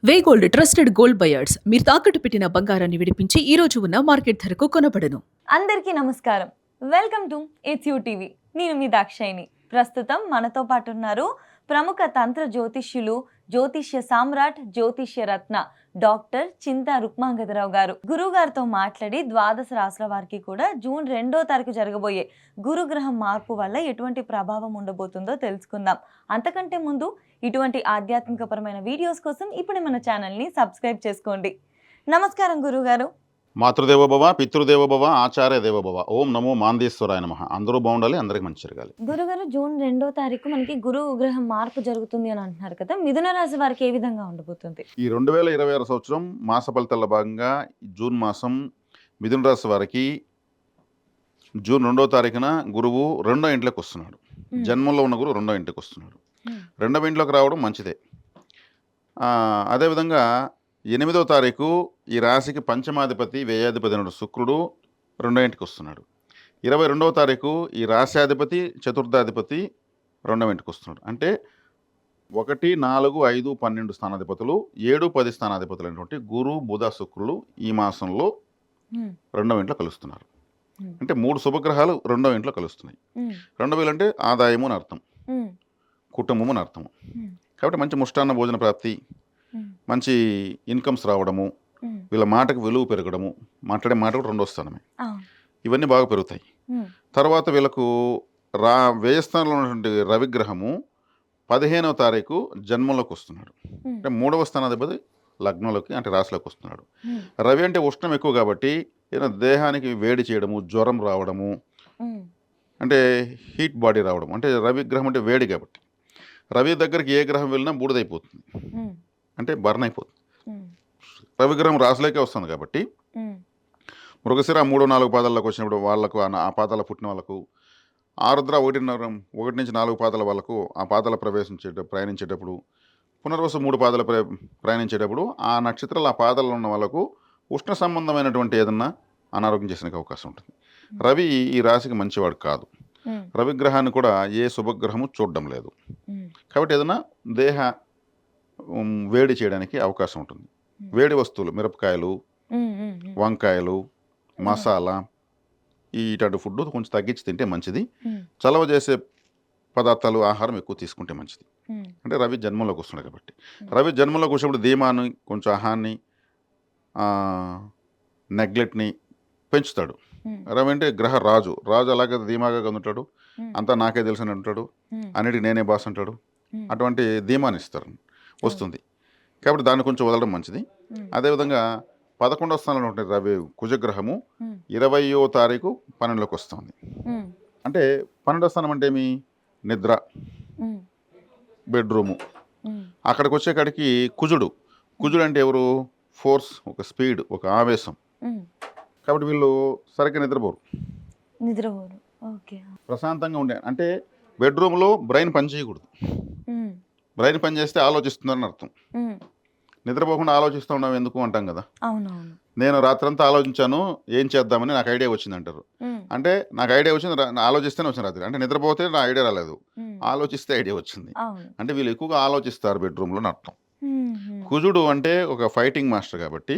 వేగోల్డ్ trusted gold buyers మీరు తాకట్టు పెట్టిన బంగారాన్ని విడిపించి ఈ రోజు ఉన్న మార్కెట్ ధరకు కొనబడను. అందరికీ నమస్కారం. Welcome to it's you TV. నేను మీ దాక్షాయిని. ప్రస్తుతం మనతో పాటు ఉన్నారు ప్రముఖ తంత్ర జ్యోతిష్యులు, జ్యోతిష్య సామ్రాట్, జ్యోతిష్య రత్న డాక్టర్ చింతా రుక్మాంగదరావు గారు. గురువు గారితో మాట్లాడి ద్వాదశ రాశుల వారికి కూడా జూన్ 2వ తారీఖు జరగబోయే గురుగ్రహం మార్పు వల్ల ఎటువంటి ప్రభావం ఉండబోతుందో తెలుసుకుందాం. అంతకంటే ముందు ఇటువంటి ఆధ్యాత్మికపరమైన వీడియోస్ కోసం ఇప్పుడు మన ఛానల్ని సబ్స్క్రైబ్ చేసుకోండి. నమస్కారం గురుగారు. మాతృదేవోభవ, పితృదేవోభవ, ఆచార్య దేవోభవ. ఓం నమో మాందేశ్వరాయ నమః. అందరూ బాగుండాలి, అందరికి మంచి జరగాలి. గురుగారు, జూన్ 2వ తారీఖు మనకి గురు గ్రహం మార్పు జరుగుతుంది అని అంటున్నారు కదా, మిథున రాశి వారికి ఏ విధంగా ఉండబోతుంది? ఈ 2026 సంవత్సరం మాస ఫలితాల భాగంగా జూన్ మాసం మిథున రాశి వారికి జూన్ 2వ తారీఖున గురువు 2వ ఇంట్లోకి వస్తున్నాడు. జన్మంలో ఉన్న గురువు 2వ ఇంటికి వస్తున్నాడు. 2వ ఇంట్లోకి రావడం మంచిదే. అదేవిధంగా 8వ తారీఖు ఈ రాశికి పంచమాధిపతి, వ్యయాధిపతి అయిన శుక్రుడు 2వ ఇంటికి వస్తున్నాడు. 22వ తారీఖు ఈ రాశ్యాధిపతి, చతుర్థాధిపతి 2వ ఇంటికి వస్తున్నాడు. అంటే 1, 4, 5, 12 స్థానాధిపతులు, 7, 10 స్థానాధిపతులు అయినటువంటి గురు, బుధ, శుక్రులు ఈ మాసంలో 2వ ఇంట్లో కలుస్తున్నారు. అంటే 3 శుభగ్రహాలు 2వ ఇంట్లో కలుస్తున్నాయి. 2వ ఇల్లు అంటే ఆదాయము అని అర్థం, కుటుంబము అని అర్థము. కాబట్టి మంచి ముష్టాన్న భోజన ప్రాప్తి, మంచి ఇన్కమ్స్ రావడము, వీళ్ళ మాటకు విలువ పెరగడము, మాట్లాడే మాట కూడా 2వ స్థానమే, ఇవన్నీ బాగా పెరుగుతాయి. తర్వాత వీళ్ళకు వ్యయస్థానంలో ఉన్నటువంటి రవిగ్రహము 15వ తారీఖు జన్మంలోకి వస్తున్నాడు. అంటే 3వ స్థానాధిపతి లగ్నంలోకి అంటే రాశిలోకి వస్తున్నాడు. రవి అంటే ఉష్ణం ఎక్కువ కాబట్టి ఏదైనా దేహానికి వేడి చేయడము, జ్వరం రావడము, అంటే హీట్ బాడీ రావడం. అంటే రవిగ్రహం అంటే వేడి కాబట్టి రవి దగ్గరికి ఏ గ్రహం వెళ్ళినా బూడిదైపోతుంది, అంటే బర్న్ అయిపోతుంది. రవిగ్రహం రాశిలోకే వస్తుంది కాబట్టి మృగశిర 3, 4 పాదాల్లోకి వచ్చినప్పుడు వాళ్ళకు ఆ పాదాల పుట్టిన వాళ్ళకు, ఆరుద్ర 1 నుంచి 4 పాదాల వాళ్ళకు ఆ పాదాల ప్రయాణించేటప్పుడు, పునర్వసు 3 పాదాల ప్రయాణించేటప్పుడు ఆ నక్షత్రాలు ఆ పాదాల్లో ఉన్న వాళ్ళకు ఉష్ణ సంబంధమైనటువంటి ఏదన్నా అనారోగ్యం చేసే అవకాశం ఉంటుంది. రవి ఈ రాశికి మంచివాడు కాదు. రవిగ్రహాన్ని కూడా ఏ శుభగ్రహము చూడడం లేదు. కాబట్టి ఏదైనా దేహ వేడి చేయడానికి అవకాశం ఉంటుంది. వేడి వస్తువులు, మిరపకాయలు, వంకాయలు, మసాలా, ఇటువంటి ఫుడ్ కొంచెం తగ్గించి తింటే మంచిది. చలవ చేసే పదార్థాలు, ఆహారం ఎక్కువ తీసుకుంటే మంచిది. అంటే రవి జన్మంలోకి వస్తున్నాడు కాబట్టి రవి జన్మంలోకి వచ్చినప్పుడు ధీమాన్ని, కొంచెం అహాన్ని, నెగ్లెక్ట్ని పెంచుతాడు. రవి అంటే గ్రహ రాజు. రాజు అలాగే ధీమాగా ఉంటాడు, అంతా నాకే తెలుసు అని అంటాడు, అన్నిటికి నేనే బాస్ అంటాడు. అటువంటి ధీమాన్ని ఇస్తారు, వస్తుంది. కాబట్టి దాన్ని కొంచెం వదలడం మంచిది. అదేవిధంగా 11వ స్థానంలో ఉంటే రవి కుజగ్రహము 20వ తారీఖు 12లోకి వస్తుంది. అంటే 12వ స్థానం అంటే ఏమి? నిద్ర, బెడ్రూము. అక్కడికి వచ్చేకాడికి కుజుడు అంటే ఎవరు? ఫోర్స్, ఒక స్పీడ్, ఒక ఆవేశం. కాబట్టి వీళ్ళు సరిగ్గా నిద్రపోరు. ప్రశాంతంగా ఉండే, అంటే బెడ్రూమ్లో బ్రెయిన్ పని చేయకూడదు. బ్రెయిన్ పని చేస్తే ఆలోచిస్తుందని అర్థం. నిద్రపోకుండా ఆలోచిస్తూ ఉన్నాం ఎందుకు అంటాం కదా. నేను రాత్రంతా ఆలోచించాను ఏం చేద్దామని, నాకు ఐడియా వచ్చింది అంటారు. అంటే నాకు ఐడియా వచ్చింది, ఆలోచిస్తేనే వచ్చింది రాత్రి. అంటే నిద్రపోతే నా ఐడియా రాలేదు, ఆలోచిస్తే ఐడియా వచ్చింది. అంటే వీళ్ళు ఎక్కువగా ఆలోచిస్తారు బెడ్రూమ్లో అని అర్థం. కుజుడు అంటే ఒక ఫైటింగ్ మాస్టర్ కాబట్టి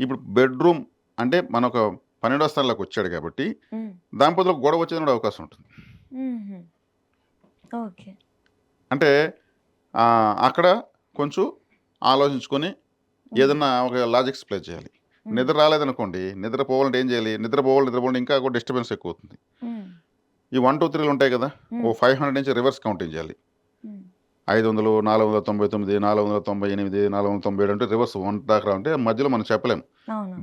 ఇప్పుడు బెడ్రూమ్ అంటే మన ఒక 12వ స్థానంలోకి వచ్చాడు కాబట్టి దాంపతిలో గొడవ వచ్చేది కూడా అవకాశం ఉంటుంది. అంటే అక్కడ కొంచెం ఆలోచించుకొని ఏదన్నా ఒక లాజిక్స్ ప్లే చేయాలి. నిద్ర రాలేదనుకోండి, నిద్రపోవాలంటే ఏం చేయాలి? నిద్రపోవాలి ఇంకా కూడా డిస్టర్బెన్స్ ఎక్కువ అవుతుంది. ఈ 1, 2, 3 ఉంటాయి కదా, ఓ 500 నుంచి రివర్స్ కౌంటింగ్ చేయాలి. 500, 499, 498, 497 అంటే రివర్స్ 1 దాకా అంటే మధ్యలో మనం చెప్పలేం.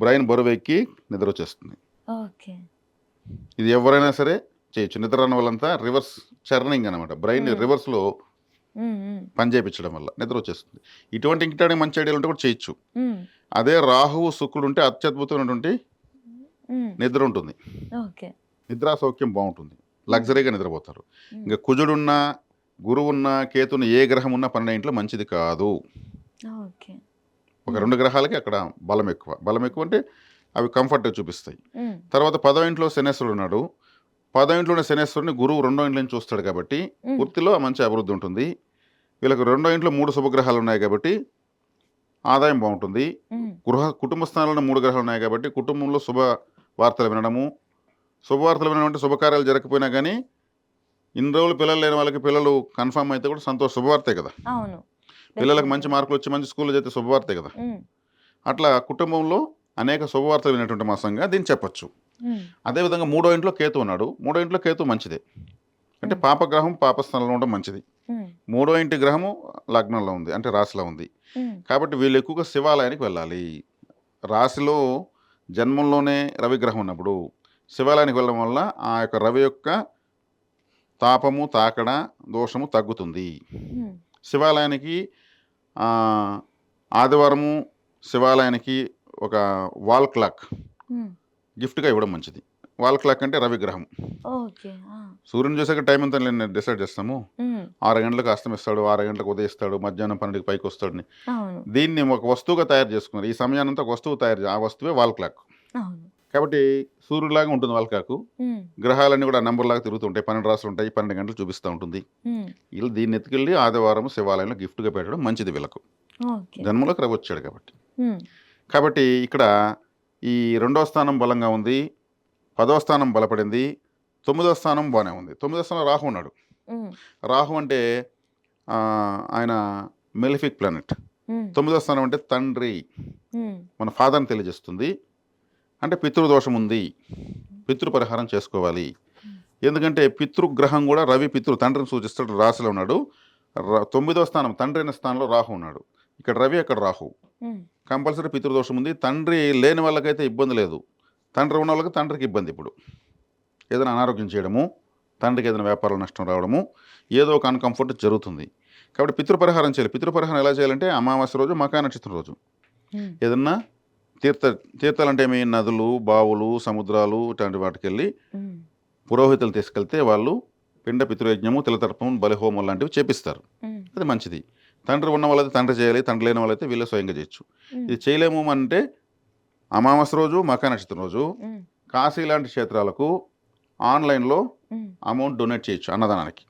బ్రెయిన్ బరువు ఎక్కి నిద్ర వచ్చేస్తుంది. ఇది ఎవరైనా సరే చేయొచ్చు. నిద్ర రాని వాళ్ళంతా రివర్స్ చర్నింగ్ అనమాట, బ్రెయిన్ రివర్స్లో పని చేయించడం వల్ల నిద్ర వచ్చేస్తుంది. ఇటువంటి మంచి ఐడియాలు ఉంటే కూడా చేయొచ్చు. అదే రాహువు, శుక్రుడు ఉంటే అత్యద్భుతమైనటువంటి నిద్ర ఉంటుంది, నిద్రా సౌఖ్యం బాగుంటుంది, లగ్జరీగా నిద్రపోతారు. ఇంకా కుజుడున్నా, గురువున్నా, కేతున్న ఏ గ్రహం ఉన్నా 12వ ఇంట్లో మంచిది కాదు. ఒక 2 గ్రహాలకి అక్కడ బలం ఎక్కువ అంటే అవి కంఫర్ట్ చూపిస్తాయి. తర్వాత 10వ ఇంట్లో శనేశ్వరుడు ఉన్నాడు. 10వ ఇంట్లో ఉన్న శనేశ్వరుని గురువు 2వ ఇంట్లో నుంచి చూస్తాడు కాబట్టి వృత్తిలో మంచి అభివృద్ధి ఉంటుంది. వీళ్ళకి 2వ ఇంట్లో 3 శుభగ్రహాలు ఉన్నాయి కాబట్టి ఆదాయం బాగుంటుంది. కుటుంబ స్థానంలో 3 గ్రహాలు ఉన్నాయి కాబట్టి కుటుంబంలో శుభ వార్తలు వినడము, శుభవార్తలు వినడం అంటే శుభకార్యాలు జరగకపోయినా కానీ ఇన్ని రోజులు పిల్లలు లేని వాళ్ళకి పిల్లలు కన్ఫర్మ్ అయితే కూడా శుభవార్తే కదా. అవును. పిల్లలకు మంచి మార్కులు వచ్చి మంచి స్కూల్లో చేస్తే శుభవార్తే కదా. అట్లా కుటుంబంలో అనేక శుభవార్తలు వినేటువంటి మాసంగా దీన్ని చెప్పొచ్చు. అదేవిధంగా 3వ ఇంట్లో కేతు ఉన్నాడు. 3వ ఇంట్లో కేతు మంచిదే, అంటే పాపగ్రహం పాపస్థానంలో ఉండడం మంచిది. 3వ ఇంటి గ్రహము లగ్నంలో ఉంది, అంటే రాశిలో ఉంది. కాబట్టి వీళ్ళు ఎక్కువగా శివాలయానికి వెళ్ళాలి. రాశిలో జన్మంలోనే రవి గ్రహం ఉన్నప్పుడు శివాలయానికి వెళ్ళడం వల్ల ఆ యొక్క రవి యొక్క తాపము తాకడ దోషము తగ్గుతుంది. శివాలయానికి ఆదివారము శివాలయానికి ఒక వాల్ క్లాక్ గిఫ్ట్గా ఇవ్వడం మంచిది. వాల్ క్లాక్ అంటే రవి గ్రహం. సూర్యుని చూసాక టైం ఎంత నేను డిసైడ్ చేస్తాము. 6 గంటలకు అస్తమిస్తాడు, 6 గంటలకు ఉదయిస్తాడు, మధ్యాహ్నం 12కి పైకి వస్తాడు. దీన్ని ఒక వస్తువుగా తయారు చేసుకున్నారు. ఈ సమయానంతా ఒక వస్తువు తయారు, ఆ వస్తువే వాల్ క్లాక్. కాబట్టి సూర్యుడిలాగా ఉంటుంది వాల్ క్లాక్. గ్రహాలన్నీ కూడా నంబర్ లాగా తిరుగుతుంటాయి. 12 రాసులు ఉంటాయి, 12 గంటలు చూపిస్తూ ఉంటుంది. వీళ్ళు దీన్ని ఎత్తుకెళ్ళి ఆదివారం శివాలయంలో గిఫ్ట్గా పెట్టడం మంచిది వీళ్ళకు. జన్మలోకి రవి వచ్చాడు కాబట్టి. కాబట్టి ఇక్కడ ఈ 2వ స్థానం బలంగా ఉంది, 10వ స్థానం బలపడింది, 9వ స్థానం బాగానే ఉంది. 9వ స్థానం రాహు ఉన్నాడు. రాహు అంటే ఆయన మెలిఫిక్ ప్లానెట్. 9వ స్థానం అంటే తండ్రి, మన ఫాదర్ని తెలియజేస్తుంది. అంటే పితృదోషం ఉంది, పితృ పరిహారం చేసుకోవాలి. ఎందుకంటే పితృగ్రహం కూడా రవి తండ్రిని సూచిస్తాడు. రాశిలో ఉన్నాడు. 9వ స్థానం తండ్రి అయిన స్థానంలో రాహు ఉన్నాడు. ఇక్కడ రవి, అక్కడ రాహు. కంపల్సరీ పితృదోషం ఉంది. తండ్రి లేని వాళ్ళకైతే ఇబ్బంది లేదు, తండ్రి ఉన్న వాళ్ళకి తండ్రికి ఇబ్బంది. ఇప్పుడు ఏదైనా అనారోగ్యం చేయడము, తండ్రికి ఏదైనా వ్యాపారాలు నష్టం రావడము, ఏదో ఒక అన్కంఫర్ట్ జరుగుతుంది. కాబట్టి పితృపరిహారం చేయాలి. పితృపరిహారం ఎలా చేయాలంటే అమావాస్య రోజు, మకా నక్షత్రం రోజు ఏదన్నా తీర్థాలు అంటే ఏమి, నదులు, బావులు, సముద్రాలు ఇట్లాంటి వాటికి వెళ్ళి పురోహితులు తీసుకెళ్తే వాళ్ళు పిండ పితృయజ్ఞము, తిలతర్పం, బలిహోమం లాంటివి చేపిస్తారు. అది మంచిది. తండ్రి ఉన్న వాళ్ళైతే తండ్రి చేయాలి, తండ్రి లేని వాళ్ళైతే వీళ్ళే స్వయంగా చేయొచ్చు. ఇది చేయలేము అంటే అమావాస్య రోజు, మకా నక్షత్రం రోజు కాశీ లాంటి క్షేత్రాలకు ఆన్లైన్లో అమౌంట్ డొనేట్ చేయొచ్చు అన్నదానానికి.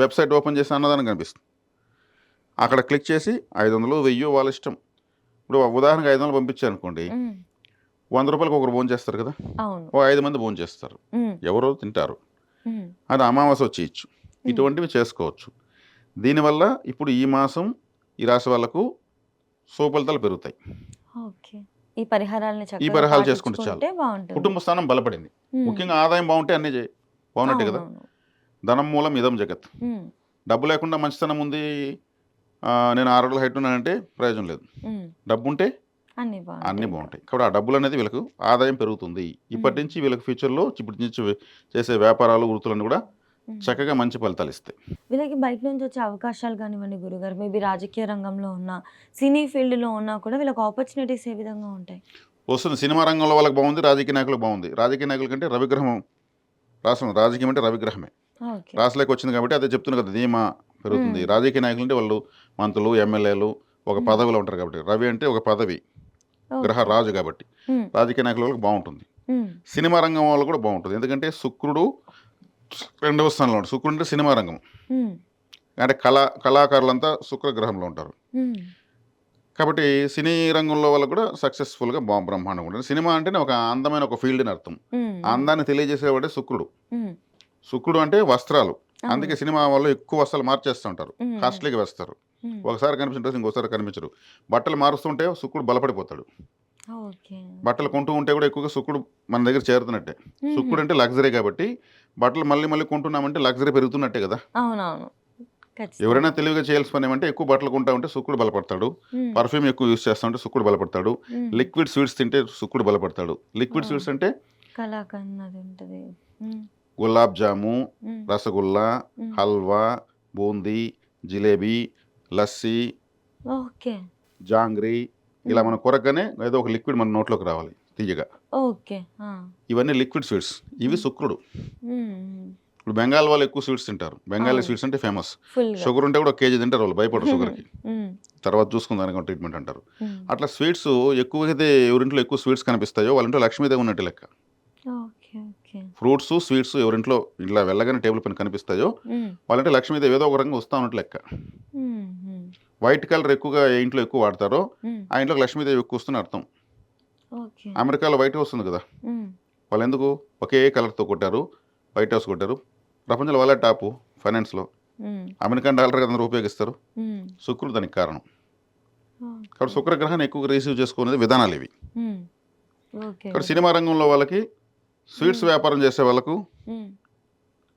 వెబ్సైట్ ఓపెన్ చేసి అన్నదానం కనిపిస్తుంది. అక్కడ క్లిక్ చేసి 500, 1000 వాళ్ళ ఇష్టం. ఇప్పుడు ఉదాహరణకు 500 పంపించారు అనుకోండి, 100 రూపాయలకు ఒకరు భోజనం చేస్తారు కదా, ఓ 5 మంది భోజనం చేస్తారు, ఎవరో తింటారు. అది అమావాస్య వచ్చేయచ్చు. ఇటువంటివి చేసుకోవచ్చు. దీనివల్ల ఇప్పుడు ఈ మాసం ఈ రాశి వాళ్ళకు ఫలితాలు పెరుగుతాయి. ఈ పరిహారాలు చేసుకుంటే చాలు. కుటుంబ స్థానం బలపడింది. ముఖ్యంగా ఆదాయం బాగుంటే అన్నీ బాగున్నట్టే కదా. ధనం మూలం ఇదం జగత్. డబ్బు లేకుండా మంచితనం ఉంది, నేను 6 అడుగుల హైట్ ఉన్నానంటే ప్రయోజనం లేదు. డబ్బు ఉంటే అన్నీ బాగుంటాయి. కాబట్టి ఆ డబ్బులు అనేది వీళ్ళకు ఆదాయం పెరుగుతుంది. ఇప్పటి నుంచి వీళ్ళకి ఫ్యూచర్లో ఇప్పటి నుంచి చేసే వ్యాపారాలు, వృత్తులన్నీ కూడా చక్కగా మంచి ఫలితాలు ఇస్తాయి. వీళ్ళకి బయట నుంచి వచ్చే అవకాశాలు కానివ్వండి గురుగారు, మేబీ రాజకీయ రంగంలో ఉన్న, సినీ ఫీల్డ్లో ఉన్నా కూడా వీళ్ళకి ఆపర్చునిటీస్ ఏ విధంగా ఉంటాయి? వస్తుంది. సినిమా రంగంలో వాళ్ళకి బాగుంది, రాజకీయ నాయకులకు బాగుంది. రాజకీయ నాయకుల కంటే రవిగ్రహం రాష్ట్రం, రాజకీయం అంటే రవిగ్రహమే రాశిలోకి వచ్చింది కాబట్టి అదే చెప్తున్నారు కదా, ధీమా పెరుగుతుంది. రాజకీయ నాయకులు అంటే వాళ్ళు మంత్రులు, ఎమ్మెల్యేలు ఒక పదవిలో ఉంటారు కాబట్టి. రవి అంటే ఒక పదవి, గ్రహ రాజు కాబట్టి రాజకీయ నాయకుల వాళ్ళకి బాగుంటుంది. సినిమా రంగం వాళ్ళు కూడా బాగుంటుంది. ఎందుకంటే శుక్రుడు 2వ స్థానంలో ఉంటాడు. శుక్రుడు అంటే సినిమా రంగం, అంటే కళాకారులంతా శుక్రగ్రహంలో ఉంటారు. కాబట్టి సినీ రంగంలో వాళ్ళకు కూడా సక్సెస్ఫుల్గా బ్రహ్మాండంగా ఉంటుంది. సినిమా అంటేనే ఒక అందమైన ఒక ఫీల్డ్ అని అర్థం. అందాన్ని తెలియజేసేవాడే శుక్రుడు. శుక్రుడు అంటే వస్త్రాలు. అందుకే సినిమా వాళ్ళు ఎక్కువ వస్త్రాలు మార్చేస్తూ ఉంటారు, కాస్ట్లీగా వేస్తారు. ఒకసారి కనిపించిన ఇంకోసారి కనిపించరు. బట్టలు మారుస్తుంటే శుక్రుడు బలపడిపోతాడు. బట్టలు కొంటూ ఉంటే కూడా ఎక్కువగా శుక్రుడు మన దగ్గర చేరుతున్నట్టే. శుక్రుడు అంటే లగ్జరీ కాబట్టి బట్టలు మళ్ళీ మళ్ళీ కొంటున్నామంటే లగ్జరీ పెరుగుతున్నట్టే కదా. ఎవరైనా తెలివిగా చేయాల్సిన పని ఏమంటే ఎక్కువ బట్టలు కొంటా ఉంటే శుక్రుడు బలపడతాడు. పర్ఫ్యూమ్ ఎక్కువ యూజ్ చేస్తా ఉంటే శుక్రుడు బలపడతాడు. లిక్విడ్ స్వీట్స్ తింటే శుక్రుడు బలపడతాడు. లిక్విడ్ స్వీట్స్ అంటే గులాబ్ జాము, రసగుల్లా, హల్వా, బూందీ, జిలేబీ, లస్సీ, జాంగ్రీ, ఇలా మనం కొరకగానే ఏదో ఒక లిక్విడ్ మన నోట్లోకి రావాలి తీయగా. ఇవన్నీ లిక్విడ్ స్వీట్స్. ఇవి శుక్రుడు. ఇప్పుడు బెంగాల్ వాళ్ళు ఎక్కువ స్వీట్స్ తింటారు. బెంగాలీ స్వీట్స్ అంటే ఫేమస్. షుగర్ ఉంటే కూడా 1 కేజీ తింటారు వాళ్ళు, భయపడరు షుగర్కి. తర్వాత చూసుకుందానికి ట్రీట్మెంట్ అంటారు. అట్లా స్వీట్స్ ఎక్కువైతే ఎవరింట్లో ఎక్కువ స్వీట్స్ కనిపిస్తాయో వాళ్ళంట్లో లక్ష్మీదేవి ఉన్నట్టు లెక్క. ఫ్రూట్స్, స్వీట్స్ ఎవరింట్లో ఇట్లా వెళ్ళగానే టేబుల్ పైన కనిపిస్తాయో వాళ్ళంటే లక్ష్మీదేవి ఏదో ఒక రకంగా వస్తూ ఉన్నట్టు లెక్క. వైట్ కలర్ ఎక్కువగా ఏ ఇంట్లో ఎక్కువ వాడతారో ఆ ఇంట్లోకి లక్ష్మీదేవి ఎక్కువ వస్తుంది అర్థం. ఓకే. అమెరికాలో వైట్ హౌస్ ఉంది కదా, వాళ్ళు ఎందుకు ఒకే కలర్తో కొట్టారు, వైట్ హౌస్ కొట్టారు. ప్రపంచంలో వాళ్ళే టాపు ఫైనాన్స్లో. అమెరికన్ డాలర్ అందరూ ఉపయోగిస్తారు. శుక్రుడు దానికి కారణం. కాబట్టి శుక్రగ్రహాన్ని ఎక్కువగా రిసీవ్ చేసుకునేది విధానాలు ఇవి. ఓకే. ఇక్కడ సినిమా రంగంలో వాళ్ళకి, స్వీట్స్ వ్యాపారం చేసే వాళ్ళకు,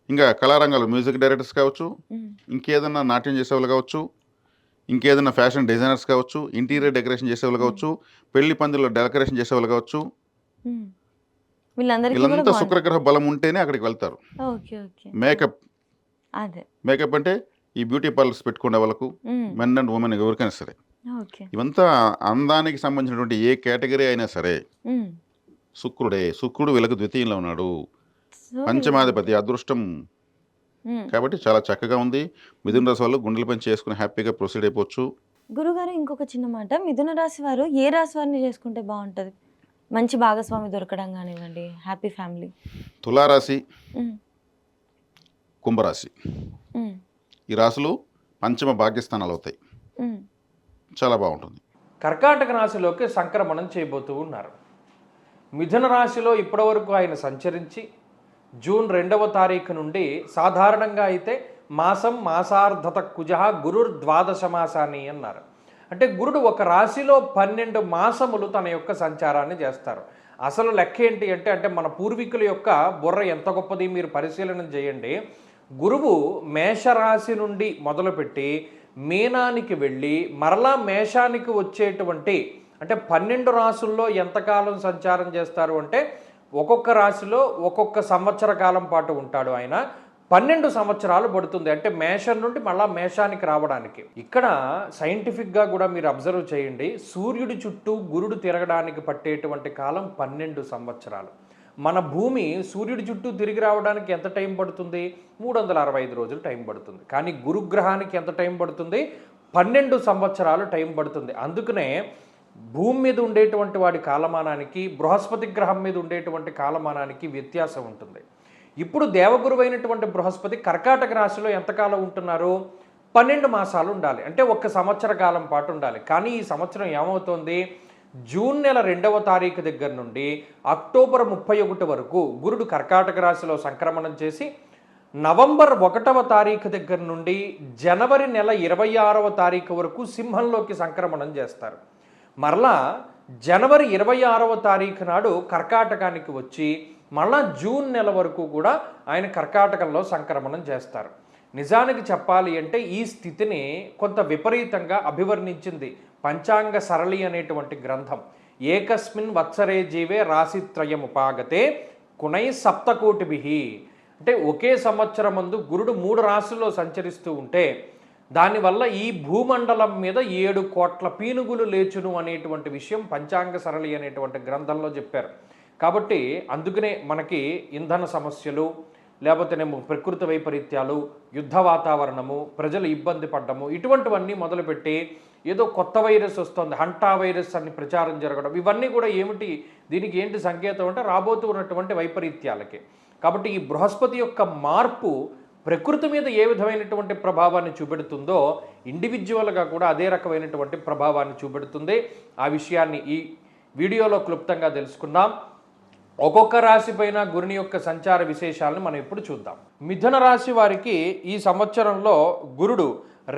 ఇంకా కళారంగాలు మ్యూజిక్ డైరెక్టర్స్ కావచ్చు, ఇంకేదన్నా నాట్యం చేసేవాళ్ళు కావచ్చు, ఇంకేదన్నా ఫ్యాషన్ డిజైనర్స్ కావచ్చు, ఇంటీరియర్ డెకరేషన్ చేసేవాళ్ళు కావచ్చు, పెళ్లి పందిలో డెకరేషన్ చేసేవాళ్ళు కావచ్చు, వీళ్ళంతా శుక్రగ్రహ బలం ఉంటేనే అక్కడికి వెళ్తారు. మేకప్ మేకప్ అంటే ఈ బ్యూటీ పార్లర్స్ పెట్టుకునే వాళ్ళకు, మెన్ అండ్ ఉమెన్ ఎవరికైనా సరే, ఇవంతా అందానికి సంబంధించినటువంటి ఏ కేటగిరీ అయినా సరే శుక్రుడే. శుక్రుడు వీళ్ళకు ద్వితీయంలో ఉన్నాడు, పంచమాధిపతి, అదృష్టం. కాబట్టి చాలా చక్కగా ఉంది. మిథున రాశి వాళ్ళు గుండెల పని చేసుకుని హ్యాపీగా ప్రొసీడ్ అయిపోవచ్చు. గురుగారు, ఇంకొక చిన్న మాట, మిథున రాశి వారు ఏ రాశి వారిని చేసుకుంటే బాగుంటుంది? మంచి భాగస్వామి దొరకడం కానివ్వండి, హ్యాపీ ఫ్యామిలీ. తులారాశి, కుంభరాశి, ఈ రాశులు పంచమ భాగ్యస్థానాలు అవుతాయి. చాలా బాగుంటుంది. కర్కాటక రాశిలోకి సంక్రమణం చేయబోతూ ఉన్నారు. మిథున రాశిలో ఇప్పటివరకు ఆయన సంచరించి జూన్ 2వ తారీఖు నుండి సాధారణంగా అయితే మాసం మాసార్ధత కుజ గురుర్ ద్వాదశ మాసాని అన్నారు. అంటే గురుడు ఒక రాశిలో 12 మాసములు తన యొక్క సంచారాన్ని చేస్తారు. అసలు లెక్క ఏంటి అంటే మన పూర్వీకుల యొక్క బుర్ర ఎంత గొప్పది మీరు పరిశీలన చేయండి. గురువు మేషరాశి నుండి మొదలుపెట్టి మీనానికి వెళ్ళి మరలా మేషానికి వచ్చేటువంటి, అంటే 12 రాశుల్లో ఎంతకాలం సంచారం చేస్తారు అంటే ఒక్కొక్క రాశిలో ఒక్కొక్క సంవత్సర కాలం పాటు ఉంటాడు ఆయన. 12 సంవత్సరాలు పడుతుంది, అంటే మేషం నుండి మళ్ళా మేషానికి రావడానికి. ఇక్కడ సైంటిఫిక్గా కూడా మీరు అబ్జర్వ్ చేయండి, సూర్యుడి చుట్టూ గురుడు తిరగడానికి పట్టేటువంటి కాలం 12 సంవత్సరాలు. మన భూమి సూర్యుడి చుట్టూ తిరిగి రావడానికి ఎంత టైం పడుతుంది? 365 రోజులు టైం పడుతుంది. కానీ గురుగ్రహానికి ఎంత టైం పడుతుంది? 12 సంవత్సరాలు టైం పడుతుంది. అందుకనే భూమి మీద ఉండేటువంటి వాడి కాలమానానికి, బృహస్పతి గ్రహం మీద ఉండేటువంటి కాలమానానికి వ్యత్యాసం ఉంటుంది. ఇప్పుడు దేవగురువైనటువంటి బృహస్పతి కర్కాటక రాశిలో ఎంతకాలం ఉంటున్నారు? 12 మాసాలు ఉండాలి, అంటే 1 సంవత్సర కాలం పాటు ఉండాలి. కానీ ఈ సంవత్సరం ఏమవుతోంది? జూన్ నెల 2వ తారీఖు దగ్గర నుండి అక్టోబర్ 31 వరకు గురుడు కర్కాటక రాశిలో సంక్రమణం చేసి, నవంబర్ 1వ తారీఖు దగ్గర నుండి జనవరి నెల 26వ తారీఖు వరకు సింహంలోకి సంక్రమణం చేస్తారు. మరలా జనవరి 26వ తారీఖు నాడు కర్కాటకానికి వచ్చి మళ్ళా జూన్ నెల వరకు కూడా ఆయన కర్కాటకంలో సంక్రమణం చేస్తారు. నిజానికి చెప్పాలి అంటే ఈ స్థితిని కొంత విపరీతంగా అభివర్ణించింది పంచాంగ సరళి అనేటువంటి గ్రంథం. ఏకస్మిన్ వత్సరే జీవే రాశిత్రయముపాగతే కునై సప్తకోటిభిః. అంటే ఒకే సంవత్సరం ముందు గురుడు 3 రాశుల్లో సంచరిస్తూ ఉంటే దానివల్ల ఈ భూమండలం మీద 7 కోట్ల పీనుగులు లేచును అనేటువంటి విషయం పంచాంగ సరళి అనేటువంటి గ్రంథంలో చెప్పారు. కాబట్టి అందుకనే మనకి ఇంధన సమస్యలు, లేకపోతేనేమో ప్రకృతి వైపరీత్యాలు, యుద్ధ వాతావరణము, ప్రజలు ఇబ్బంది పడ్డము, ఇటువంటివన్నీ మొదలుపెట్టి ఏదో కొత్త వైరస్ వస్తుంది, హంటా వైరస్ అని ప్రచారం జరగడం, ఇవన్నీ కూడా ఏమిటి, దీనికి ఏంటి సంకేతం అంటే రాబోతూ ఉన్నటువంటి వైపరీత్యాలకి. కాబట్టి ఈ బృహస్పతి యొక్క మార్పు ప్రకృతి మీద ఏ విధమైనటువంటి ప్రభావాన్ని చూపెడుతుందో ఇండివిజువల్గా కూడా అదే రకమైనటువంటి ప్రభావాన్ని చూపెడుతుంది. ఆ విషయాన్ని ఈ వీడియోలో క్లుప్తంగా తెలుసుకుందాం. ఒక్కొక్క రాశి పైన గురుని యొక్క సంచార విశేషాలను మనం ఇప్పుడు చూద్దాం. మిథున రాశి వారికి ఈ సంవత్సరంలో గురుడు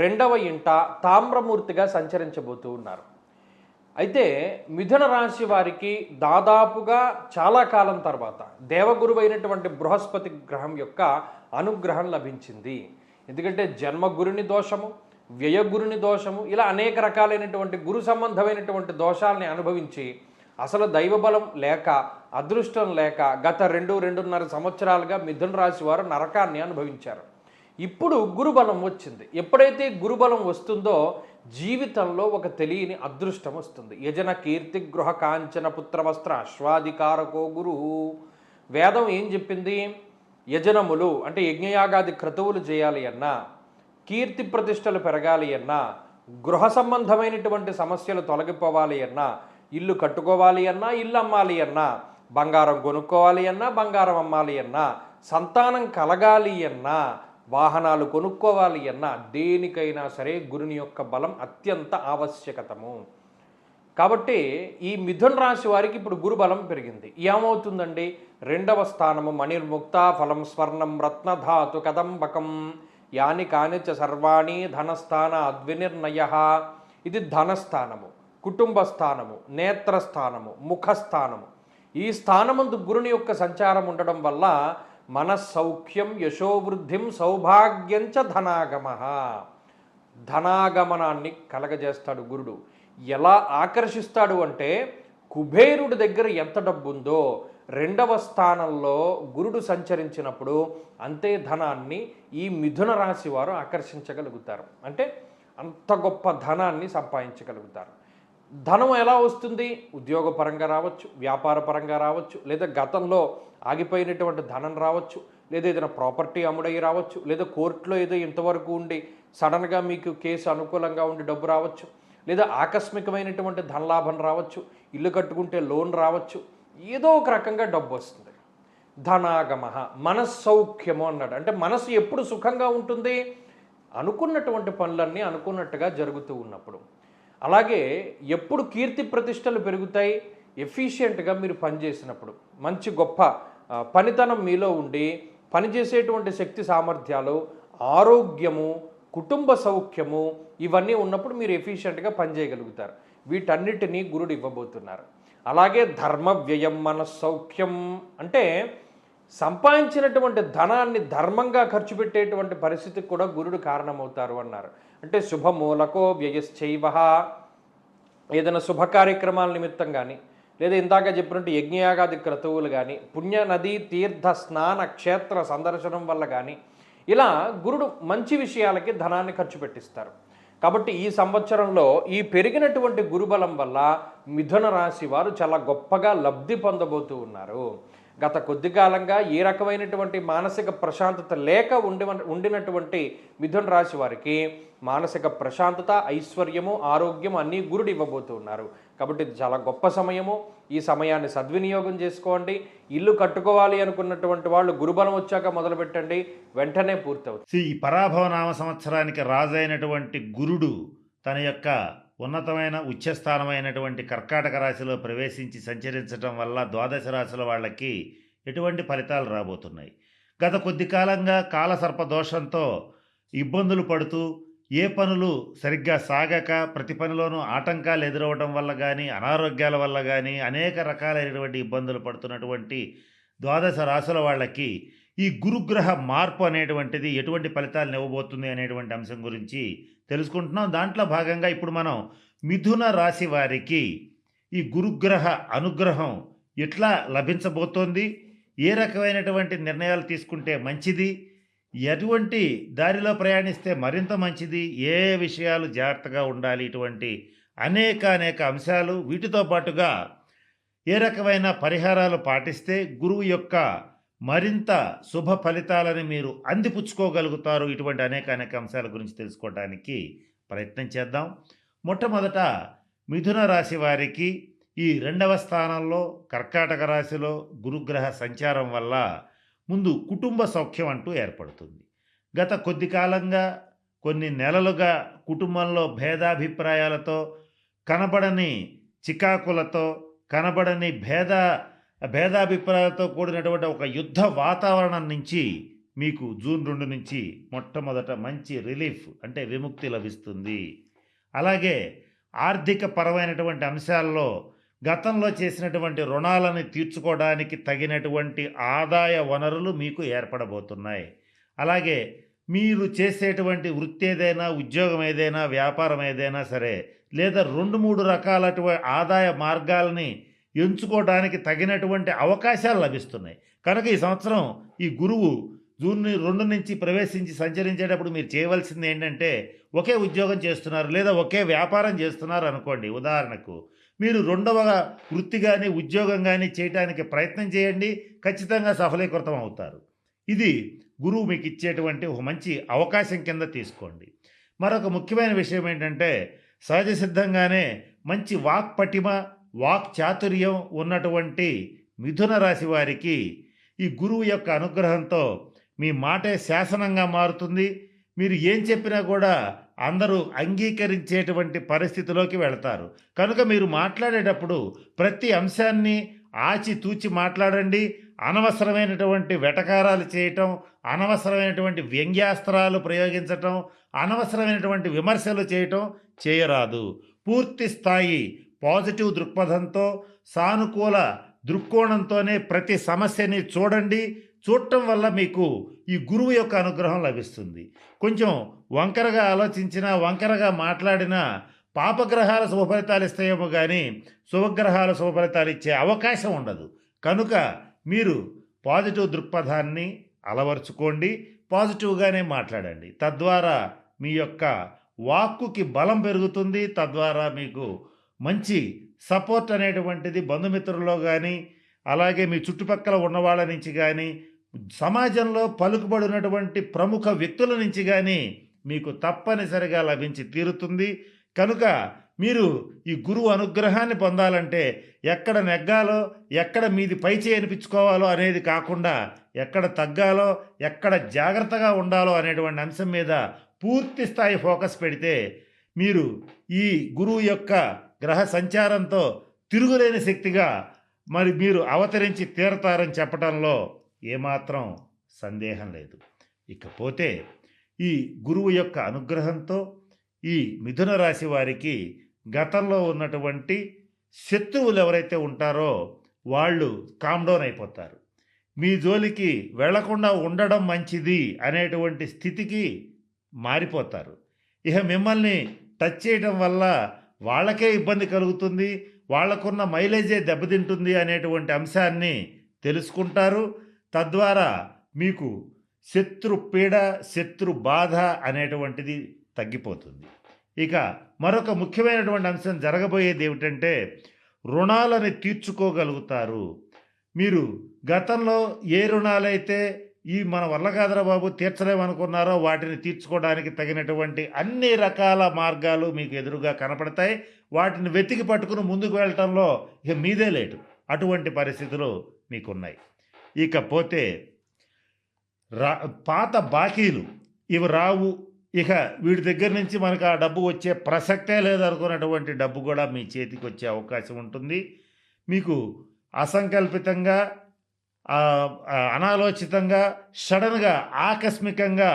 2వ ఇంట తామ్రమూర్తిగా సంచరించబోతూ ఉన్నారు. అయితే మిథున రాశి వారికి దాదాపుగా చాలా కాలం తర్వాత దేవగురువైనటువంటి బృహస్పతి గ్రహం యొక్క అనుగ్రహం లభించింది. ఎందుకంటే జన్మగురుని దోషము, వ్యయగురుని దోషము, ఇలా అనేక రకాలైనటువంటి గురు సంబంధమైనటువంటి దోషాలని అనుభవించి అసలు దైవబలం లేక, అదృష్టం లేక గత 2-2.5 సంవత్సరాలుగా మిథున రాశి వారు నరకాన్ని అనుభవించారు. ఇప్పుడు గురుబలం వచ్చింది. ఎప్పుడైతే గురుబలం వస్తుందో జీవితంలో ఒక తెలియని అదృష్టం వస్తుంది. యజన కీర్తి గృహ కాంచన పుత్రవస్త్ర అశ్వాధికారకో గురు. వేదం ఏం చెప్పింది? యజనములు అంటే యజ్ఞయాగాది క్రతువులు చేయాలి అన్నా, కీర్తి ప్రతిష్టలు పెరగాలి అన్నా, గృహ సంబంధమైనటువంటి సమస్యలు తొలగిపోవాలి అన్నా, ఇల్లు కట్టుకోవాలి అన్నా, ఇల్లు అమ్మాలి అన్నా, బంగారం కొనుక్కోవాలి అన్నా, బంగారం అమ్మాలి అన్నా, సంతానం కలగాలి అన్నా, వాహనాలు కొనుక్కోవాలి అన్నా దేనికైనా సరే గురుని యొక్క బలం అత్యంత ఆవశ్యకతము. కాబట్టి ఈ మిథున రాశి వారికి ఇప్పుడు గురు బలం పెరిగింది. ఏమవుతుందండి? 2వ స్థానము మణిర్ముక్త ఫలం స్వర్ణం రత్నధాతు కదంబకం యాని కానిచ సర్వాణి ధనస్థాన అద్వినిర్ణయ. ఇది ధనస్థానము, కుటుంబ స్థానము, నేత్రస్థానము, ముఖస్థానము. ఈ స్థానమందు గురుని యొక్క సంచారం ఉండడం వల్ల మనస్సౌఖ్యం, యశోవృద్ధిం, సౌభాగ్యంచ ధనాగమ. ధనాగమనాన్ని కలగజేస్తాడు గురుడు. ఎలా ఆకర్షిస్తాడు అంటే కుబేరుడి దగ్గర ఎంత డబ్బు ఉందో 2వ స్థానంలో గురుడు సంచరించినప్పుడు అంతే ధనాన్ని ఈ మిథున రాశి వారు ఆకర్షించగలుగుతారు. అంటే అంత గొప్ప ధనాన్ని సంపాదించగలుగుతారు. ధనం ఎలా వస్తుంది? ఉద్యోగపరంగా రావచ్చు, వ్యాపార పరంగా రావచ్చు, లేదా గతంలో ఆగిపోయినటువంటి ధనం రావచ్చు, లేదా ఏదైనా ప్రాపర్టీ అమ్ముడై రావచ్చు, లేదా కోర్టులో ఏదో ఇంతవరకు ఉండి సడన్గా మీకు కేసు అనుకూలంగా ఉండి డబ్బు రావచ్చు, లేదా ఆకస్మికమైనటువంటి ధనలాభం రావచ్చు, ఇల్లు కట్టుకుంటే లోన్ రావచ్చు, ఏదో ఒక రకంగా డబ్బు వస్తుంది. ధనాగమ మనస్సౌఖ్యము అన్నాడు. అంటే మనసు ఎప్పుడు సుఖంగా ఉంటుంది? అనుకున్నటువంటి పనులన్నీ అనుకున్నట్టుగా జరుగుతూ ఉన్నప్పుడు. అలాగే ఎప్పుడు కీర్తి ప్రతిష్టలు పెరుగుతాయి? ఎఫిషియెంట్గా మీరు పనిచేసినప్పుడు, మంచి గొప్ప పనితనం మీలో ఉండి పనిచేసేటువంటి శక్తి సామర్థ్యాలు, ఆరోగ్యము, కుటుంబ సౌఖ్యము ఇవన్నీ ఉన్నప్పుడు మీరు ఎఫిషియెంట్గా పనిచేయగలుగుతారు. వీటన్నిటినీ గురుడు ఇవ్వబోతున్నారు. అలాగే ధర్మ వ్యయం మనస్సౌఖ్యం అంటే సంపాదించినటువంటి ధనాన్ని ధర్మంగా ఖర్చు పెట్టేటువంటి పరిస్థితికి కూడా గురుడు కారణమవుతారు అన్నారు. అంటే శుభమూలకో వ్యయశ్చైవ. ఏదైనా శుభ కార్యక్రమాల నిమిత్తం కానీ, లేదా ఇందాక చెప్పినట్టు యజ్ఞయాగాది క్రతువులు కానీ, పుణ్య నదీ తీర్థ స్నాన క్షేత్ర సందర్శనం వల్ల కానీ ఇలా గురుడు మంచి విషయాలకి ధనాన్ని ఖర్చు పెట్టిస్తారు. కాబట్టి ఈ సంవత్సరంలో ఈ పెరిగినటువంటి గురుబలం వల్ల మిథున రాశి వారు చాలా గొప్పగా లబ్ధి పొందబోతూ ఉన్నారు. గత కొద్ది కాలంగా ఏ రకమైనటువంటి మానసిక ప్రశాంతత లేక ఉండినటువంటి మిథున రాశి వారికి మానసిక ప్రశాంతత, ఐశ్వర్యము, ఆరోగ్యం అన్నీ గురుడు ఇవ్వబోతూ ఉన్నారు. కాబట్టి ఇది చాలా గొప్ప సమయము. ఈ సమయాన్ని సద్వినియోగం చేసుకోండి. ఇల్లు కట్టుకోవాలి అనుకున్నటువంటి వాళ్ళు గురుబలం వచ్చాక మొదలుపెట్టండి, వెంటనే పూర్తవుతుంది. ఈ పరాభవ నామ సంవత్సరానికి రాజైనటువంటి గురుడు తన యొక్క ఉన్నతమైన ఉచ్చస్థానమైనటువంటి కర్కాటక రాశిలో ప్రవేశించి సంచరించడం వల్ల ద్వాదశ రాశుల వాళ్ళకి ఎటువంటి ఫలితాలు రాబోతున్నాయి? గత కొద్ది కాలంగా కాలసర్ప దోషంతో ఇబ్బందులు పడుతూ ఏ పనులు సరిగ్గా సాగక ప్రతి పనిలోనూ ఆటంకాలు ఎదురవడం వల్ల కానీ, అనారోగ్యాల వల్ల కానీ అనేక రకాలైనటువంటి ఇబ్బందులు పడుతున్నటువంటి ద్వాదశ రాశుల వాళ్ళకి ఈ గురుగ్రహ మార్పు అనేటువంటిది ఎటువంటి ఫలితాలను ఇవ్వబోతుంది అనేటువంటి అంశం గురించి తెలుసుకుంటున్నాం. దాంట్లో భాగంగా ఇప్పుడు మనం మిథున రాశి వారికి ఈ గురుగ్రహ అనుగ్రహం ఎట్లా లభించబోతోంది, ఏ రకమైనటువంటి నిర్ణయాలు తీసుకుంటే మంచిది, ఎటువంటి దారిలో ప్రయాణిస్తే మరింత మంచిది, ఏ విషయాలు జాగ్రత్తగా ఉండాలి, ఇటువంటి అనేక అంశాలు, వీటితో పాటుగా ఏ రకమైన పరిహారాలు పాటిస్తే గురువు యొక్క మరింత శుభ ఫలితాలను మీరు అందిపుచ్చుకోగలుగుతారు, ఇటువంటి అనేక అంశాల గురించి తెలుసుకోవడానికి ప్రయత్నం చేద్దాం. మొట్టమొదట మిథున రాశి వారికి ఈ 2వ స్థానంలో కర్కాటక రాశిలో గురుగ్రహ సంచారం వల్ల ముందు కుటుంబ సౌఖ్యం అంటూ ఏర్పడుతుంది. గత కొద్ది కాలంగా, కొన్ని నెలలుగా కుటుంబంలో భేదాభిప్రాయాలతో, కనబడని చికాకులతో, కనబడని భేదాభిప్రాయాలతో కూడినటువంటి ఒక యుద్ధ వాతావరణం నుంచి మీకు జూన్ 2 నుంచి మొట్టమొదట మంచి రిలీఫ్ అంటే విముక్తి లభిస్తుంది. అలాగే ఆర్థిక పరమైనటువంటి అంశాల్లో గతంలో చేసినటువంటి రుణాలను తీర్చుకోవడానికి తగినటువంటి ఆదాయ వనరులు మీకు ఏర్పడబోతున్నాయి. అలాగే మీరు చేసేటువంటి వృత్తి ఏదైనా, ఉద్యోగం ఏదైనా, వ్యాపారం ఏదైనా సరే, లేదా 2-3 రకాల ఆదాయ మార్గాలని ఎంచుకోవడానికి తగినటువంటి అవకాశాలు లభిస్తున్నాయి. కనుక ఈ సంవత్సరం ఈ గురువు జూన్ 2 నుంచి ప్రవేశించి సంచరించేటప్పుడు మీరు చేయవలసింది ఏంటంటే, ఒకే ఉద్యోగం చేస్తున్నారు లేదా ఒకే వ్యాపారం చేస్తున్నారు అనుకోండి, ఉదాహరణకు మీరు 2వ వృత్తి కానీ ఉద్యోగం కానీ చేయడానికి ప్రయత్నం చేయండి, ఖచ్చితంగా సఫలీకృతం అవుతారు. ఇది గురువు మీకు ఇచ్చేటువంటి ఒక మంచి అవకాశం కింద తీసుకోండి. మరొక ముఖ్యమైన విషయం ఏంటంటే, సహజ సిద్ధంగానే మంచి వాక్ పటిమ, వాక్ చాతుర్యం ఉన్నటువంటి మిథున రాశి వారికి ఈ గురువు యొక్క అనుగ్రహంతో మీ మాటే శాసనంగా మారుతుంది. మీరు ఏం చెప్పినా కూడా అందరూ అంగీకరించేటువంటి పరిస్థితిలోకి వెళతారు. కనుక మీరు మాట్లాడేటప్పుడు ప్రతి అంశాన్ని ఆచితూచి మాట్లాడండి. అనవసరమైనటువంటి వెటకారాలు చేయటం, అనవసరమైనటువంటి వ్యంగ్యాస్త్రాలు ప్రయోగించటం, అనవసరమైనటువంటి విమర్శలు చేయటం చేయరాదు. పూర్తి స్థాయి పాజిటివ్ దృక్పథంతో, సానుకూల దృక్కోణంతోనే ప్రతి సమస్యని చూడండి. చూడటం వల్ల మీకు ఈ గురువు యొక్క అనుగ్రహం లభిస్తుంది. కొంచెం వంకరగా ఆలోచించినా, వంకరగా మాట్లాడినా పాపగ్రహాల శుభఫలితాలు ఇస్తాయేమో కానీ శుభగ్రహాల శుభఫలితాలు ఇచ్చే అవకాశం ఉండదు. కనుక మీరు పాజిటివ్ దృక్పథాన్ని అలవర్చుకోండి, పాజిటివ్గానే మాట్లాడండి. తద్వారా మీ యొక్క వాక్కుకి బలం పెరుగుతుంది. తద్వారా మీకు మంచి సపోర్ట్ అనేటువంటిది బంధుమిత్రుల్లో కానీ, అలాగే మీ చుట్టుపక్కల ఉన్నవాళ్ళ నుంచి కానీ, సమాజంలో పలుకుబడినటువంటి ప్రముఖ వ్యక్తుల నుంచి కానీ మీకు తప్పనిసరిగా లభించి తీరుతుంది. కనుక మీరు ఈ గురువు అనుగ్రహాన్ని పొందాలంటే ఎక్కడ నెగ్గాలో, ఎక్కడ మీది పైచేయి అనిపించుకోవాలో అనేది కాకుండా ఎక్కడ తగ్గాలో, ఎక్కడ జాగ్రత్తగా ఉండాలో అనేటువంటి అంశం మీద పూర్తి స్థాయి ఫోకస్ పెడితే మీరు ఈ గురువు యొక్క గ్రహ సంచారంతో తిరుగులేని శక్తిగా మీరు అవతరించి తీరతారని చెప్పడంలో ఏమాత్రం సందేహం లేదు. ఇకపోతే ఈ గురువు యొక్క అనుగ్రహంతో ఈ మిథున రాశి వారికి గతంలో ఉన్నటువంటి శత్రువులు ఎవరైతే ఉంటారో వాళ్ళు కామ్డౌన్ అయిపోతారు. మీ జోలికి వెళ్లకుండా ఉండడం మంచిది అనేటువంటి స్థితికి మారిపోతారు. ఇక మిమ్మల్ని టచ్ చేయడం వల్ల వాళ్ళకే ఇబ్బంది కలుగుతుంది, వాళ్ళకున్న మైలేజే దెబ్బతింటుంది అనేటువంటి అంశాన్ని తెలుసుకుంటారు. తద్వారా మీకు శత్రు పీడ, శత్రు బాధ అనేటువంటిది తగ్గిపోతుంది. ఇక మరొక ముఖ్యమైనటువంటి అంశం జరగబోయేది ఏమిటంటే రుణాలని తీర్చుకోగలుగుతారు. మీరు గతంలో ఏ రుణాలైతే మన వల్ల కాదురా బాబు తీర్చలేమనుకున్నారో వాటిని తీర్చుకోవడానికి తగినటువంటి అన్ని రకాల మార్గాలు మీకు ఎదురుగా కనపడతాయి. వాటిని వెతికి పట్టుకుని ముందుకు వెళ్ళటంలో ఇక మీదే లేటు. అటువంటి పరిస్థితులు మీకున్నాయి. ఇకపోతే పాత బాకీలు ఇవి రావు. ఇక వీడి దగ్గర నుంచి మనకు ఆ డబ్బు వచ్చే ప్రసక్తే లేదనుకున్నటువంటి డబ్బు కూడా మీ చేతికి వచ్చే అవకాశం ఉంటుంది. మీకు అసంకల్పితంగా, అనాలోచితంగా, సడన్గా, ఆకస్మికంగా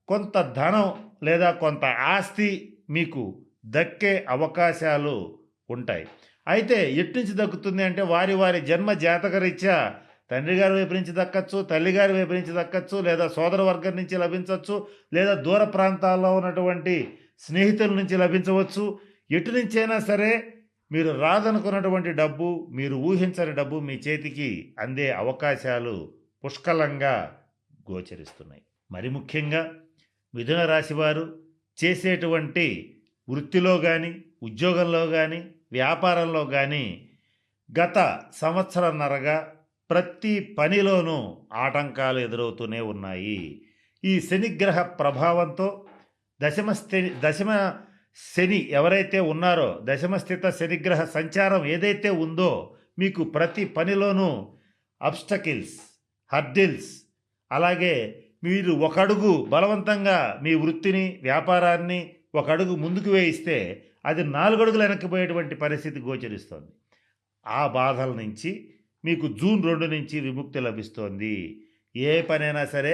కొంత ధనం లేదా కొంత ఆస్తి మీకు దక్కే అవకాశాలు ఉంటాయి. అయితే ఎట్నుంచి దక్కుతుంది అంటే వారి వారి జన్మ జాతకరీత్యా తండ్రి గారి వైపు నుంచి దక్కచ్చు, తల్లిగారి వైపు నుంచి దక్కచ్చు, లేదా సోదర వర్గం నుంచి లభించవచ్చు, లేదా దూర ప్రాంతాల్లో ఉన్నటువంటి స్నేహితుల నుంచి లభించవచ్చు. ఎటు నుంచైనా సరే మీరు రాదనుకున్నటువంటి డబ్బు, మీరు ఊహించని డబ్బు మీ చేతికి అందే అవకాశాలు పుష్కలంగా గోచరిస్తున్నాయి. మరి ముఖ్యంగా మిథున రాశి వారు చేసేటువంటి వృత్తిలో కానీ, ఉద్యోగంలో కానీ, వ్యాపారంలో కానీ గత సంవత్సరన్నరగా ప్రతి పనిలోనూ ఆటంకాలు ఎదురవుతూనే ఉన్నాయి. ఈ శనిగ్రహ ప్రభావంతో దశమ శని ఎవరైతే ఉన్నారో, దశమస్థిత శనిగ్రహ సంచారం ఏదైతే ఉందో మీకు ప్రతి పనిలోనూ అబ్స్టకిల్స్, హర్డిల్స్, అలాగే మీరు ఒక అడుగు బలవంతంగా మీ వృత్తిని, వ్యాపారాన్ని ఒక అడుగు ముందుకు వేయిస్తే అది 4 అడుగులు వెనక్కిపోయేటువంటి పరిస్థితి గోచరిస్తోంది. ఆ బాధల నుంచి మీకు జూన్ 2 నుంచి విముక్తి లభిస్తోంది. ఏ పనైనా సరే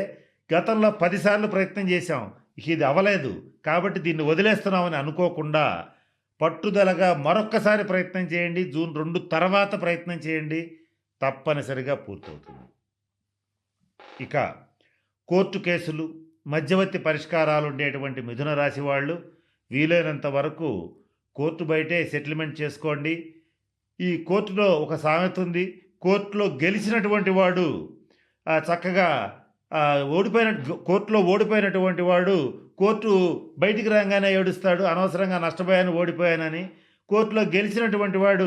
గతంలో 10 సార్లు ప్రయత్నం చేశాం, ఇది అవ్వలేదు కాబట్టి దీన్ని వదిలేస్తున్నామని అనుకోకుండా పట్టుదలగా మరొక్కసారి ప్రయత్నం చేయండి. జూన్ 2 తర్వాత ప్రయత్నం చేయండి, తప్పనిసరిగా పూర్తవుతుంది. ఇక కోర్టు కేసులు, మధ్యవర్తి పరిష్కారాలు ఉండేటువంటి మిథున రాశి వాళ్ళు వీలైనంత వరకు కోర్టు బయటే సెటిల్మెంట్ చేసుకోండి. ఈ కోర్టులో ఒక సామెత ఉంది, కోర్టులో గెలిచినటువంటి వాడు చక్కగా కోర్టులో ఓడిపోయినటువంటి వాడు కోర్టు బయటికి రాగానే ఏడుస్తాడు, అనవసరంగా నష్టపోయాను, ఓడిపోయానని. కోర్టులో గెలిచినటువంటి వాడు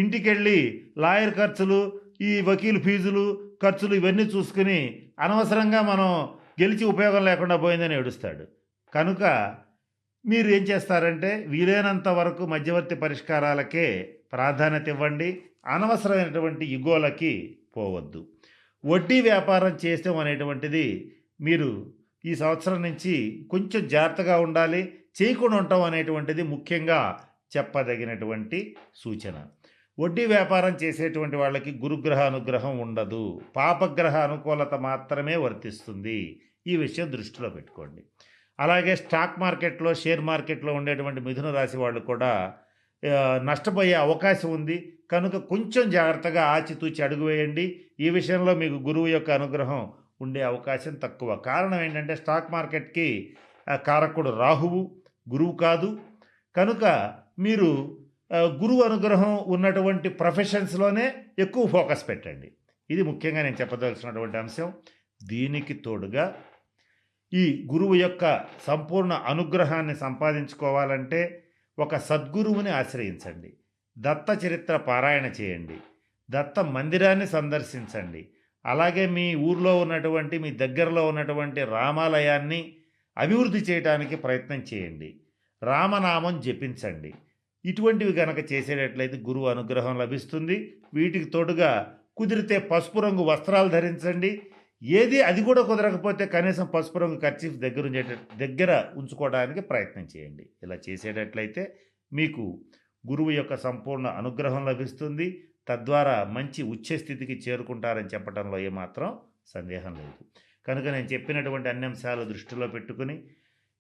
ఇంటికి వెళ్ళి లాయర్ ఖర్చులు, ఈ వకీలు ఫీజులు, ఖర్చులు ఇవన్నీ చూసుకుని అనవసరంగా మనం గెలిచి ఉపయోగం లేకుండా పోయిందని ఏడుస్తాడు. కనుక మీరు ఏం చేస్తారంటే వీలైనంత వరకు మధ్యవర్తి పరిష్కారాలకే ప్రాధాన్యత ఇవ్వండి. అనవసరమైనటువంటి ఇగోలకి పోవద్దు. వడ్డీ వ్యాపారం చేయడం అనేటువంటిది మీరు ఈ సంవత్సరం నుంచి కొంచెం జాగ్రత్తగా ఉండాలి. చేయకుండా ఉండటం అనేటువంటిది ముఖ్యంగా చెప్పదగినటువంటి సూచన. వడ్డీ వ్యాపారం చేసేటువంటి వాళ్ళకి గురుగ్రహ అనుగ్రహం ఉండదు, పాపగ్రహ అనుకూలత మాత్రమే వర్తిస్తుంది. ఈ విషయం దృష్టిలో పెట్టుకోండి. అలాగే స్టాక్ మార్కెట్లో, షేర్ మార్కెట్లో ఉండేటువంటి మిథున రాశి వాళ్ళు కూడా నష్టపోయే అవకాశం ఉంది. కనుక కొంచెం జాగ్రత్తగా ఆచితూచి అడుగు వేయండి. ఈ విషయంలో మీకు గురువు యొక్క అనుగ్రహం ఉండే అవకాశం తక్కువ. కారణం ఏంటంటే స్టాక్ మార్కెట్కి కారకుడు రాహువు, గురువు కాదు. కనుక మీరు గురువు అనుగ్రహం ఉన్నటువంటి ప్రొఫెషన్స్లోనే ఎక్కువ ఫోకస్ పెట్టండి. ఇది ముఖ్యంగా నేను చెప్పదలసినటువంటి అంశం. దీనికి తోడుగా ఈ గురువు యొక్క సంపూర్ణ అనుగ్రహాన్ని సంపాదించుకోవాలంటే ఒక సద్గురువుని ఆశ్రయించండి. దత్త చరిత్ర పారాయణ చేయండి. దత్త మందిరాన్ని సందర్శించండి. అలాగే మీ ఊర్లో ఉన్నటువంటి, మీ దగ్గరలో ఉన్నటువంటి రామాలయాన్ని అభివృద్ధి చేయడానికి ప్రయత్నం చేయండి. రామనామం జపించండి. ఇటువంటివి కనుక చేసేటట్లయితే గురువు అనుగ్రహం లభిస్తుంది. వీటికి తోడుగా కుదిరితే పసుపు రంగు వస్త్రాలు ధరించండి. అది కూడా కుదరకపోతే కనీసం పసుపు రంగు కర్చీఫ్ దగ్గర ఉంచుకోవడానికి ప్రయత్నం చేయండి. ఇలా చేసేటట్లయితే మీకు గురువు యొక్క సంపూర్ణ అనుగ్రహం లభిస్తుంది. తద్వారా మంచి ఉచ్చ స్థితికి చేరుకుంటారని చెప్పడంలో ఏమాత్రం సందేహం లేదు. కనుక నేను చెప్పినటువంటి అన్ని అంశాలు దృష్టిలో పెట్టుకుని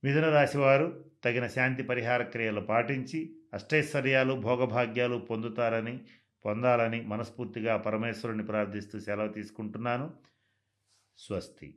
మిథున రాశి వారు తగిన శాంతి పరిహార క్రియలు పాటించి అష్టైశ్వర్యాలు, భోగభాగ్యాలు పొందాలని మనస్ఫూర్తిగా పరమేశ్వరుని ప్రార్థిస్తూ సెలవు తీసుకుంటున్నాను. స్వస్తి.